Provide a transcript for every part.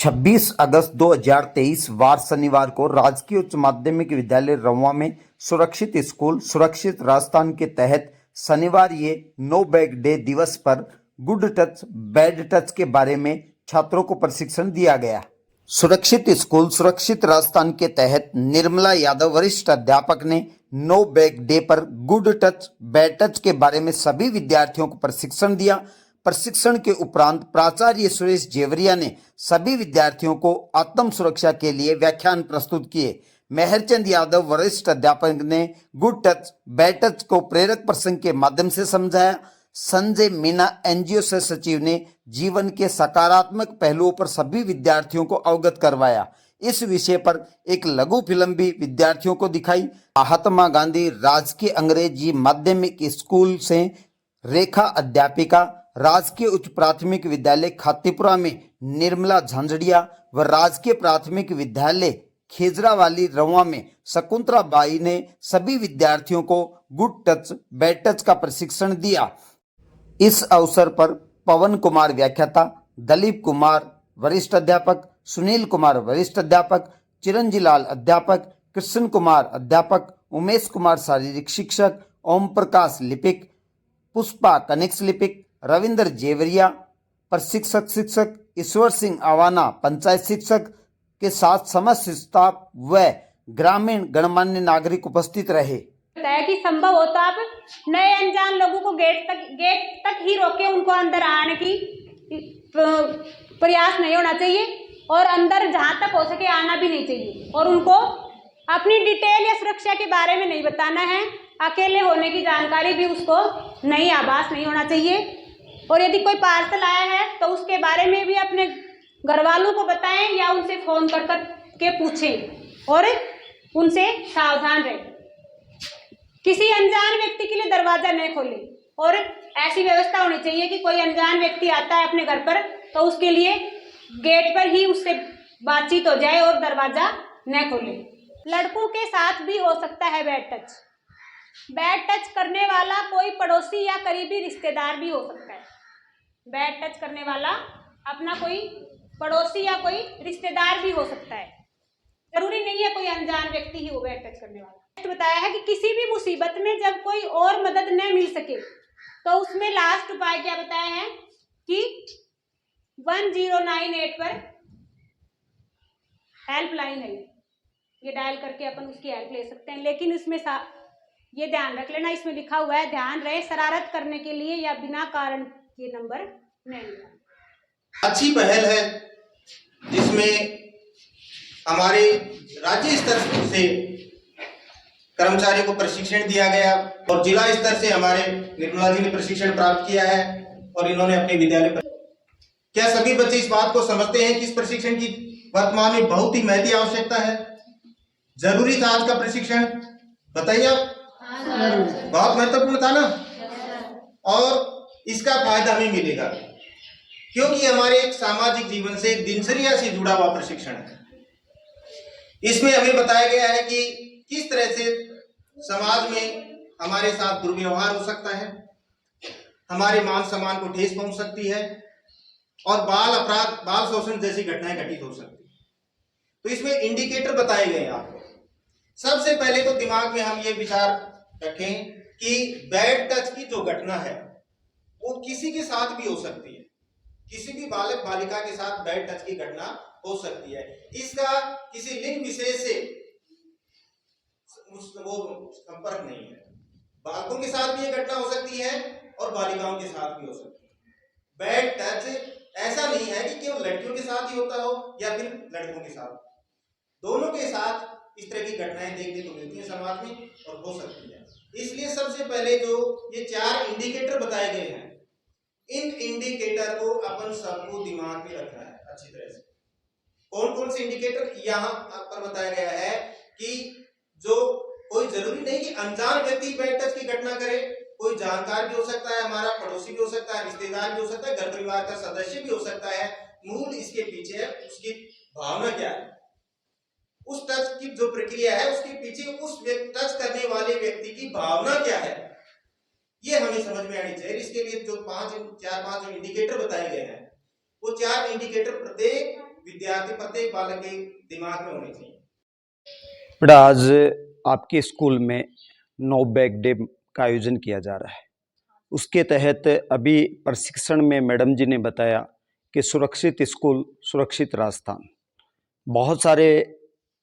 26 अगस्त 2023 वार शनिवार को राजकीय उच्च माध्यमिक विद्यालय रउआ में सुरक्षित स्कूल सुरक्षित राजस्थान के तहत शनिवार ये नो बैग डे दिवस पर गुड टच बैड टच के बारे में छात्रों को प्रशिक्षण दिया गया। सुरक्षित स्कूल सुरक्षित राजस्थान के तहत निर्मला यादव वरिष्ठ अध्यापक ने नो बैग डे पर गुड टच बैड टच के बारे में सभी विद्यार्थियों को प्रशिक्षण दिया। प्रशिक्षण के उपरांत प्राचार्य सुरेश जेवरिया ने सभी विद्यार्थियों को आत्म सुरक्षा के लिए व्याख्यान प्रस्तुत किए। मेहरचंद यादव वरिष्ठ अध्यापक ने गुड टच बैड टच को प्रेरक प्रसंग के माध्यम से समझाया। संजय मीना एनजीओ से सचिव ने जीवन के सकारात्मक पहलुओं पर सभी विद्यार्थियों को अवगत करवाया। इस विषय पर एक लघु फिल्म भी विद्यार्थियों को दिखाई। महात्मा गांधी राजकीय अंग्रेजी माध्यमिक स्कूल से रेखा अध्यापिका, राजकीय उच्च प्राथमिक विद्यालय खातीपुरा में निर्मला झांझड़िया व राजकीय प्राथमिक विद्यालय खेजरावाली रउआ में शकुंतला बाई ने सभी विद्यार्थियों को गुड टच बैड टच का प्रशिक्षण दिया। इस अवसर पर पवन कुमार व्याख्याता, दलीप कुमार वरिष्ठ अध्यापक, सुनील कुमार वरिष्ठ अध्यापक, चिरंजीलाल अध्यापक, कृष्ण कुमार अध्यापक, उमेश कुमार शारीरिक शिक्षक, ओम प्रकाश लिपिक, पुष्पा कनिक्स लिपिक, रविंद्र जेवरिया प्रशिक्षक शिक्षक, ईश्वर सिंह आवाना पंचायत शिक्षक के साथ समस्त स्टाफ व ग्रामीण गणमान्य नागरिक उपस्थित रहे। है कि संभव हो तो आप नए अनजान लोगों को गेट तक ही रोके, उनको अंदर आने की प्रयास नहीं होना चाहिए और अंदर जहां तक हो सके आना भी नहीं चाहिए और उनको अपनी डिटेल या सुरक्षा के बारे में नहीं बताना है। अकेले होने की जानकारी भी उसको नहीं, आभास नहीं होना चाहिए। और यदि कोई पार्सल आया है तो उसके बारे में भी अपने घर वालों को बताएं या उनसे फोन कर के पूछें और उनसे सावधान रहें। किसी अनजान व्यक्ति के लिए दरवाजा न खोलें और ऐसी व्यवस्था होनी चाहिए कि कोई अनजान व्यक्ति आता है अपने घर पर तो उसके लिए गेट पर ही उससे बातचीत हो जाए और दरवाजा न खोलें। लड़कों के साथ भी हो सकता है बैड टच। बैड टच करने वाला कोई पड़ोसी या करीबी रिश्तेदार भी हो सकता है। बैड टच करने वाला अपना कोई पड़ोसी या कोई रिश्तेदार भी हो सकता है, जरूरी नहीं है कोई अनजान व्यक्ति ही हो बैड टच करने वाला। बताया है कि किसी भी मुसीबत में जब कोई और मदद न मिल सके तो उसमें लास्ट उपाय क्या बताया है कि 1098 पर हेल्पलाइन है, ये डायल करके अपन उसकी हेल्प ले सकते हैं। लेकिन इसमें ये ध्यान रख लेना, इसमें लिखा हुआ है ध्यान रहे शरारत करने के लिए या बिना कारण ये नंबर नहीं लेना। अच्छी पहल है जिसमें हमारे राज्य स्तर से कर्मचारियों को प्रशिक्षण दिया गया और जिला स्तर से हमारे निर्मला जी ने प्रशिक्षण प्राप्त किया है और इन्होंने अपने विद्यालय पर। क्या सभी बच्चे इस बात को समझते हैं कि इस प्रशिक्षण की वर्तमान में बहुत ही महती आवश्यकता है? जरूरी था आज का प्रशिक्षण, बताइए आप। बहुत महत्वपूर्ण था ना। और इसका फायदा हमें मिलेगा क्योंकि हमारे एक सामाजिक जीवन से दिनचर्या से जुड़ा हुआ प्रशिक्षण है। इसमें हमें बताया गया है कि किस तरह से समाज में हमारे साथ दुर्व्यवहार हो सकता है, हमारे मान सम्मान को ठेस पहुंच सकती है और बाल अपराध बाल शोषण जैसी घटनाएं घटित हो सकती है। तो इसमें इंडिकेटर बताए गए हैं आपको। सबसे पहले तो दिमाग में हम ये विचार रखें कि बैड टच की जो घटना है वो किसी के साथ भी हो सकती है, किसी भी बालक बालिका के साथ बैड टच की घटना हो सकती है। इसका किसी लिंग विशेष से वो संपर्क नहीं है। बालकों के साथ भी ये घटना हो सकती है और बालिकाओं के साथ भी हो सकती है। बैड टच ऐसा नहीं है कि केवल लड़कियों के साथ ही होता हो या फिर लड़कों के साथ, दोनों के साथ इस तरह की घटनाएं देखने को मिलती है समाज में और हो सकती है। इसलिए सबसे पहले जो ये 4 इंडिकेटर बताए गए हैं, इन इंडिकेटर को अपन सबको दिमाग में रखना है अच्छी तरह से। कौन कौन से इंडिकेटर यहाँ पर बताया गया है कि जो कोई जरूरी नहीं कि अनजान व्यक्ति बैड टच की घटना करे, कोई जानकार भी हो सकता है, हमारा पड़ोसी भी हो सकता है, रिश्तेदार भी हो सकता है, घर परिवार का सदस्य भी हो सकता है। मूल इसके पीछे उसकी भावना क्या है, उस टच की जो प्रक्रिया है उसके पीछे उस टच करने वाले व्यक्ति की भावना क्या है, ये हमें समझ में आनी चाहिए। इसके लिए जो 4-5 इंडिकेटर बताए गए हैं वो 4 इंडिकेटर प्रत्येक विद्यार्थी प्रत्येक बालक के दिमाग में होनी चाहिए। बेटा, आज आपके स्कूल में नो बैग डे का आयोजन किया जा रहा है। उसके तहत अभी प्रशिक्षण में मैडम जी ने बताया कि सुरक्षित स्कूल सुरक्षित राजस्थान, बहुत सारे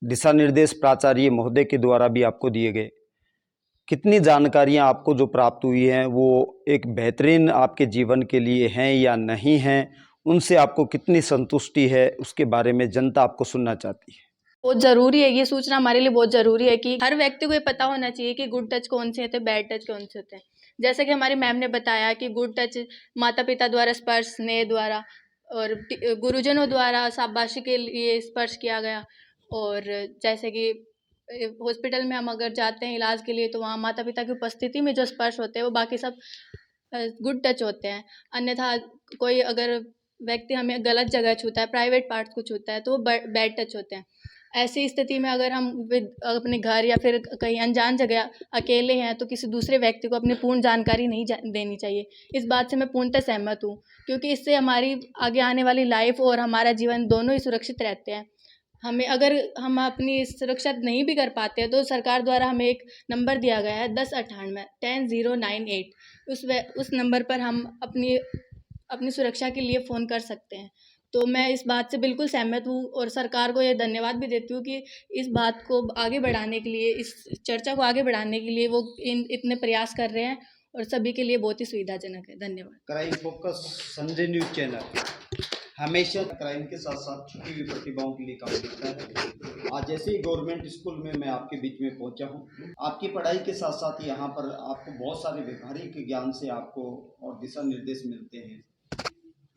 दिशा निर्देश प्राचार्य महोदय के द्वारा भी आपको दिए गए। कितनी जानकारियां आपको जो प्राप्त हुई हैं वो एक बेहतरीन आपके जीवन के लिए हैं या नहीं हैं, उनसे आपको कितनी संतुष्टि है, उसके बारे में जनता आपको सुनना चाहती है। बहुत ज़रूरी है, ये सूचना हमारे लिए बहुत ज़रूरी है कि हर व्यक्ति को ये पता होना चाहिए कि गुड टच कौन से होते हैं, बैड टच कौन से होते हैं। जैसे कि हमारी मैम ने बताया कि गुड टच माता पिता द्वारा स्पर्श, स्नेह द्वारा और गुरुजनों द्वारा शाबाशी के लिए स्पर्श किया गया। और जैसे कि हॉस्पिटल में हम अगर जाते हैं इलाज के लिए तो वहाँ माता पिता की उपस्थिति में जो स्पर्श होते हैं वो बाकी सब गुड टच होते हैं। अन्यथा कोई अगर व्यक्ति हमें गलत जगह छूता है, प्राइवेट पार्ट्स को छूता है, तो वो बैड टच होते हैं। ऐसी स्थिति में अगर हम अपने घर या फिर कहीं अनजान जगह अकेले हैं तो किसी दूसरे व्यक्ति को अपनी पूर्ण जानकारी नहीं देनी चाहिए। इस बात से मैं पूर्णतः सहमत हूँ, क्योंकि इससे हमारी आगे आने वाली लाइफ और हमारा जीवन दोनों ही सुरक्षित रहते हैं। हमें अगर हम अपनी सुरक्षा नहीं भी कर पाते हैं तो सरकार द्वारा हमें एक नंबर दिया गया है 1098 10098। उस नंबर पर हम अपनी सुरक्षा के लिए फ़ोन कर सकते हैं। तो मैं इस बात से बिल्कुल सहमत हूँ और सरकार को ये धन्यवाद भी देती हूँ कि इस बात को आगे बढ़ाने के लिए, इस चर्चा को आगे बढ़ाने के लिए वो इतने प्रयास कर रहे हैं और सभी के लिए बहुत ही सुविधाजनक है। धन्यवाद। Crime focus Sanjay news channel हमेशा क्राइम के साथ साथ छुपी हुई प्रतिभाओं के लिए काम करता है। आज जैसे ही गवर्नमेंट स्कूल में मैं आपके बीच में पहुंचा हूं, आपकी पढ़ाई के साथ साथ यहाँ पर आपको बहुत सारे व्यवहारिक ज्ञान से आपको और दिशा निर्देश मिलते हैं।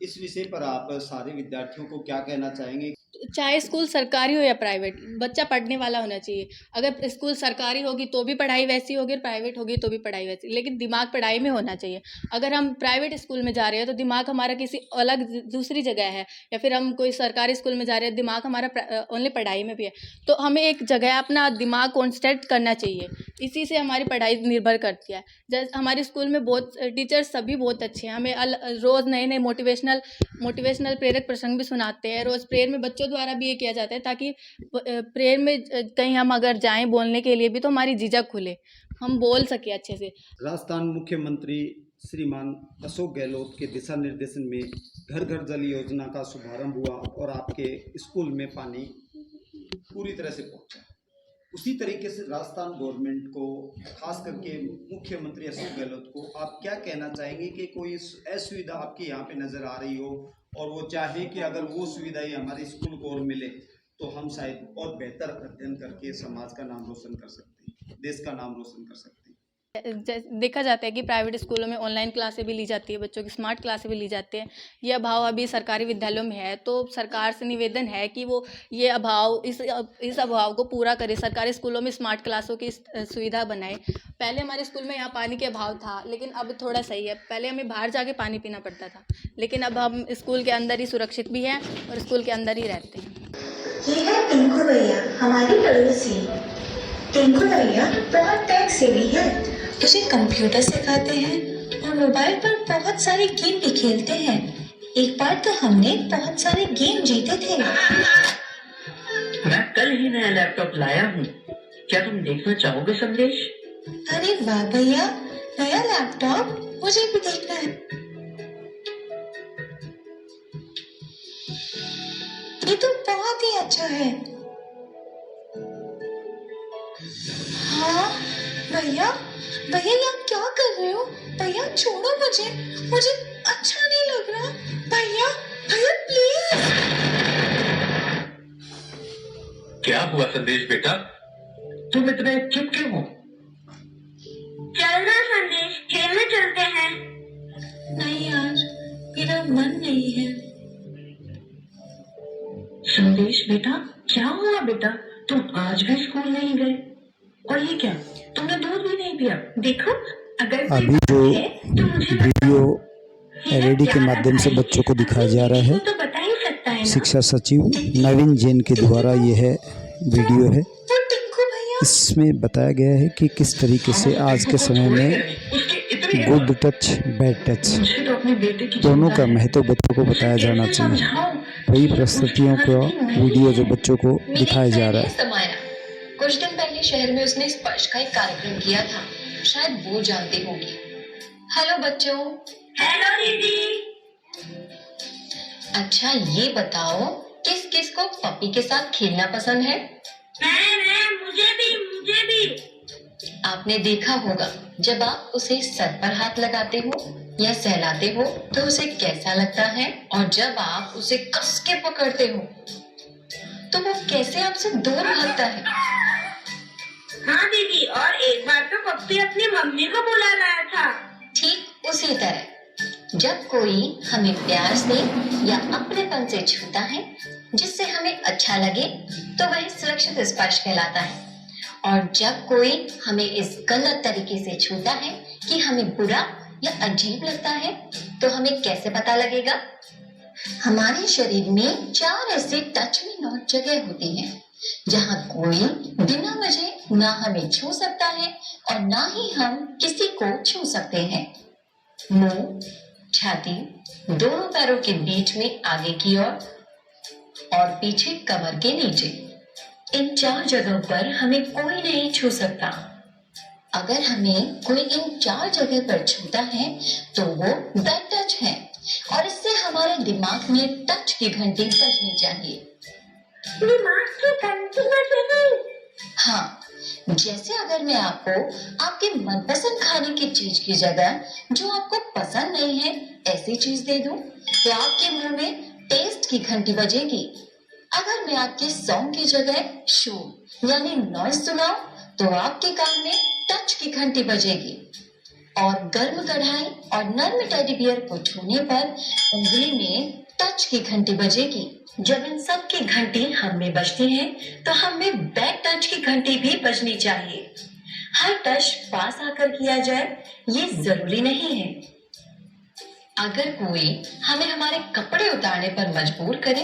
इस विषय पर आप सारे विद्यार्थियों को क्या कहना चाहेंगे? चाहे स्कूल सरकारी हो या प्राइवेट, बच्चा पढ़ने वाला होना चाहिए। अगर स्कूल सरकारी होगी तो भी पढ़ाई वैसी होगी और प्राइवेट होगी तो भी पढ़ाई वैसी, लेकिन दिमाग पढ़ाई में होना चाहिए। अगर हम प्राइवेट स्कूल में जा रहे हैं तो दिमाग हमारा किसी अलग दूसरी जगह है, या फिर हम कोई सरकारी स्कूल में जा रहे हैं दिमाग हमारा ओनली पढ़ाई में भी है। तो हमें एक जगह अपना दिमाग कॉन्सेंट्रेट करना चाहिए, इसी से हमारी पढ़ाई निर्भर करती है। जैसे हमारे स्कूल में बहुत टीचर्स सभी बहुत अच्छे हैं, हमें रोज़ नए नए मोटिवेशनल प्रेरक प्रसंग भी सुनाते हैं। रोज़ प्रेयर में बच्चों द्वारा भी ये किया जाता है ताकि प्रेयर में कहीं हम अगर जाएं बोलने के लिए भी तो हमारी झिझक खुले, हम बोल सके अच्छे से। राजस्थान मुख्यमंत्री श्रीमान अशोक गहलोत के दिशा निर्देशन में घर घर जल योजना का शुभारंभ हुआ और आपके स्कूल में पानी पूरी तरह से पहुंचा। उसी तरीके से राजस्थान गवर्नमेंट को, खास करके मुख्यमंत्री अशोक गहलोत को आप क्या कहना चाहेंगे कि कोई असुविधा आपके यहाँ पे नज़र आ रही हो और वो चाहे कि अगर वो सुविधाएं हमारे स्कूल को और मिले तो हम शायद और बेहतर अध्ययन करके समाज का नाम रोशन कर सकते हैं, देश का नाम रोशन कर सकते हैं। देखा जाता है कि प्राइवेट स्कूलों में ऑनलाइन क्लासें भी ली जाती है, बच्चों की स्मार्ट क्लासें भी ली जाती हैं। ये अभाव अभी सरकारी विद्यालयों में है, तो सरकार से निवेदन है कि वो ये अभाव इस अभाव को पूरा करे, सरकारी स्कूलों में स्मार्ट क्लासों की सुविधा बनाए। पहले हमारे स्कूल में यहाँ पानी के अभाव था, लेकिन अब थोड़ा सही है। पहले हमें बाहर जाके पानी पीना पड़ता था, लेकिन अब हम स्कूल के अंदर ही सुरक्षित भी हैं और स्कूल के अंदर ही रहते हैं। ये है टिंकू भैया, हमारी पड़ोसी। टिंकू भैया बहुत टेक सेवी है, उसे कंप्यूटर सिखाते हैं और मोबाइल पर बहुत सारे गेम भी खेलते हैं। एक बार तो हमने बहुत सारे गेम जीते थे। मैं कल ही नया लैपटॉप लाया हूँ, क्या तुम देखना चाहोगे संदेश? अरे वाह भैया, नया लैपटॉप, मुझे भी देखना है। ये तो बहुत ही अच्छा है। हाँ भैया, भैया ये आप क्या कर रहे हो? भैया छोड़ो मुझे अच्छा नहीं लग रहा। भैया भैया प्लीज। क्या हुआ संदेश बेटा, तुम इतने चुप क्यों हो? चल ना संदेश, खेलने चलते हैं। नहीं यार, मेरा मन नहीं है। संदेश बेटा, क्या हुआ बेटा, तुम आज भी स्कूल नहीं गए? और ये क्या, तुमने दूध भी नहीं पिया? देखो, अगर अभी जो वीडियो एलईडी के माध्यम से बच्चों को दिखाया जा रहा है, तो बता ही सकता है ना। शिक्षा सचिव नवीन जैन के द्वारा यह वीडियो है। तो टिंकू भैया, इसमें बताया गया है कि किस तरीके से आज के समय में गुड टच, बैड टच मुझे तो अपने बेटे की दोनों का महत्व बच्चों को बताया जाना चाहिए। समझाओ वही प्रस्तुतियों का वीडियो जो बच्चों को दिखाया जा रहा है। समाया कुछ दिन पहले शहर में उसने स्पर्श का एक कार्यक्रम किया था, शायद वो जानते होंगे। हेलो बच्चों। हेलो दीदी। अच्छा ये बताओ किस किस को पपी के साथ खेलना पसंद है? मुझे भी। आपने देखा होगा जब आप उसे सर पर हाथ लगाते हो या सहलाते हो तो उसे कैसा लगता है, और जब आप उसे कस के पकड़ते हो तो वो कैसे आपसे दूर भागता है। हाँ दीदी, और एक बार तो पप्पी अपनी मम्मी को बुला रहा था। ठीक उसी तरह जब कोई हमें प्यार से या अपनेपन से छूता है जिससे हमें अच्छा लगे तो वह सुरक्षित स्पर्श कहलाता है, और जब कोई हमें इस गलत तरीके से छूता है कि हमें बुरा या अजीब लगता है तो हमें कैसे पता लगेगा? हमारे शरीर में 4 ऐसे टच मी नॉट जगह होती हैं जहाँ कोई बिना वजह ना हमें छू सकता है और ना ही हम किसी को छू सकते हैं। मुंह, छाती, दोनों पैरों के बीच में आगे की ओर और पीछे कमर के नीचे, इन 4 जगहों पर हमें कोई नहीं छू सकता। अगर हमें कोई इन 4 जगह पर छूता है तो वो बैड टच है, और इससे हमारे दिमाग में टच की घंटी बजनी चाहिए। दिमाग की घंटी बजेगी? हाँ, जैसे अगर मैं आपको आपके मनपसंद खाने की चीज की जगह जो आपको पसंद नहीं है ऐसी चीज दे दूं तो आपके मुंह में टेस्ट की घंटी बजेगी। अगर मैं आपके सॉन्ग की जगह शोर यानी नॉइज सुनाऊं तो आपके कान में टच की घंटी बजेगी, और गर्म कढ़ाई और नर्म टेडी बियर को छूने पर उंगली में टच की घंटी बजेगी। जब इन सब की घंटी हम में बजती है तो हम में बैड टच की घंटी भी बजनी चाहिए। हर टच पास आकर किया जाए ये जरूरी नहीं है। अगर कोई हमें हमारे कपड़े उतारने पर मजबूर करे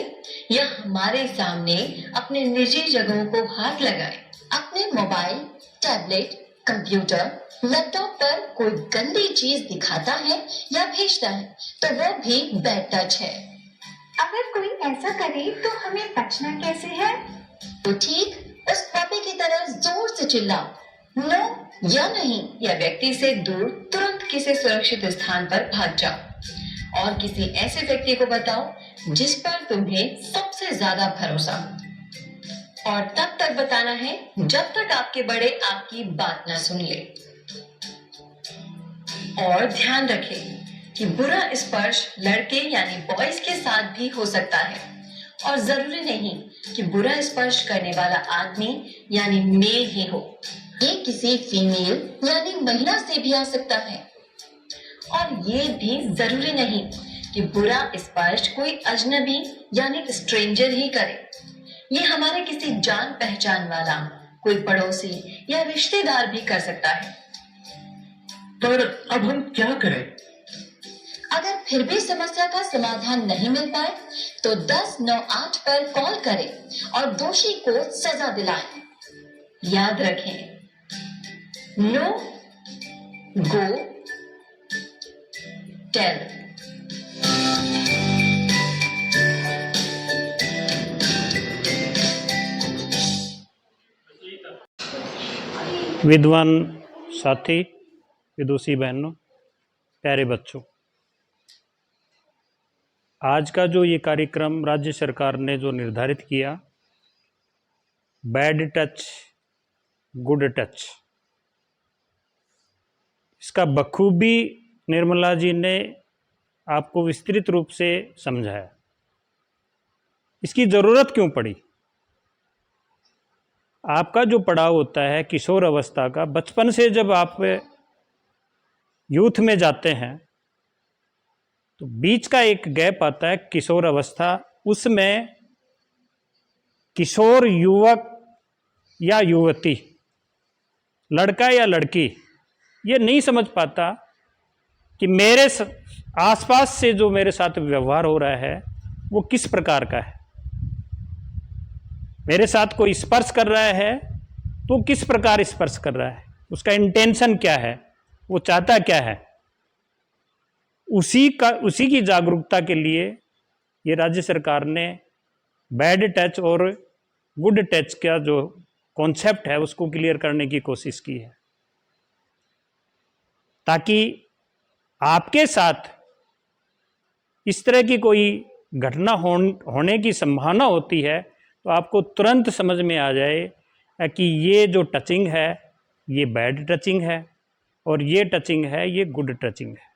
या हमारे सामने अपने निजी जगहों को हाथ लगाए, अपने मोबाइल, टैबलेट, कंप्यूटर, लैपटॉप पर कोई गंदी चीज दिखाता है या भेजता है तो वो भी बैड टच है। अगर कोई ऐसा करे तो हमें बचना कैसे है? तो ठीक उस पपी की तरह जोर से चिल्लाओ नो या नहीं, या व्यक्ति से दूर तुरंत किसी सुरक्षित स्थान पर भाग जाओ और किसी ऐसे व्यक्ति को बताओ जिस पर तुम्हें सबसे ज्यादा भरोसा हो, और तब तक बताना है जब तक आपके बड़े आपकी बात ना सुन ले। और ध्यान रखें कि बुरा स्पर्श लड़के यानी बॉयज के साथ भी हो सकता है, और जरूरी नहीं कि बुरा स्पर्श करने वाला आदमी यानी मेल ही हो, ये किसी फीमेल यानी महिला से भी आ सकता है। और ये भी जरूरी नहीं कि बुरा स्पर्श कोई अजनबी यानी स्ट्रेंजर ही करे, ये हमारे किसी जान पहचान वाला कोई पड़ोसी या रिश्तेदार भी कर सकता है। पर अब हम क्या करें? अगर फिर भी समस्या का समाधान नहीं मिल पाए तो 1098 पर कॉल करें और दोषी को सजा दिलाएं। याद रखें, नो गो टेल। विद्वान साथी, विदुषी बहनों, प्यारे बच्चों, आज का जो ये कार्यक्रम राज्य सरकार ने जो निर्धारित किया, बैड टच गुड टच, इसका बखूबी निर्मला जी ने आपको विस्तृत रूप से समझाया। इसकी ज़रूरत क्यों पड़ी? आपका जो पड़ाव होता है किशोर अवस्था का, बचपन से जब आप यूथ में जाते हैं तो बीच का एक गैप आता है किशोर अवस्था, उसमें किशोर युवक या युवती, लड़का या लड़की, ये नहीं समझ पाता कि मेरे आसपास से जो मेरे साथ व्यवहार हो रहा है वो किस प्रकार का है। मेरे साथ कोई स्पर्श कर रहा है तो किस प्रकार स्पर्श कर रहा है, उसका इंटेंशन क्या है, वो चाहता क्या है। उसी की जागरूकता के लिए ये राज्य सरकार ने बैड टच और गुड टच का जो कॉन्सेप्ट है उसको क्लियर करने की कोशिश की है, ताकि आपके साथ इस तरह की कोई घटना होने की संभावना होती है तो आपको तुरंत समझ में आ जाए कि ये जो टचिंग है ये बैड टचिंग है और ये टचिंग है ये गुड टचिंग है।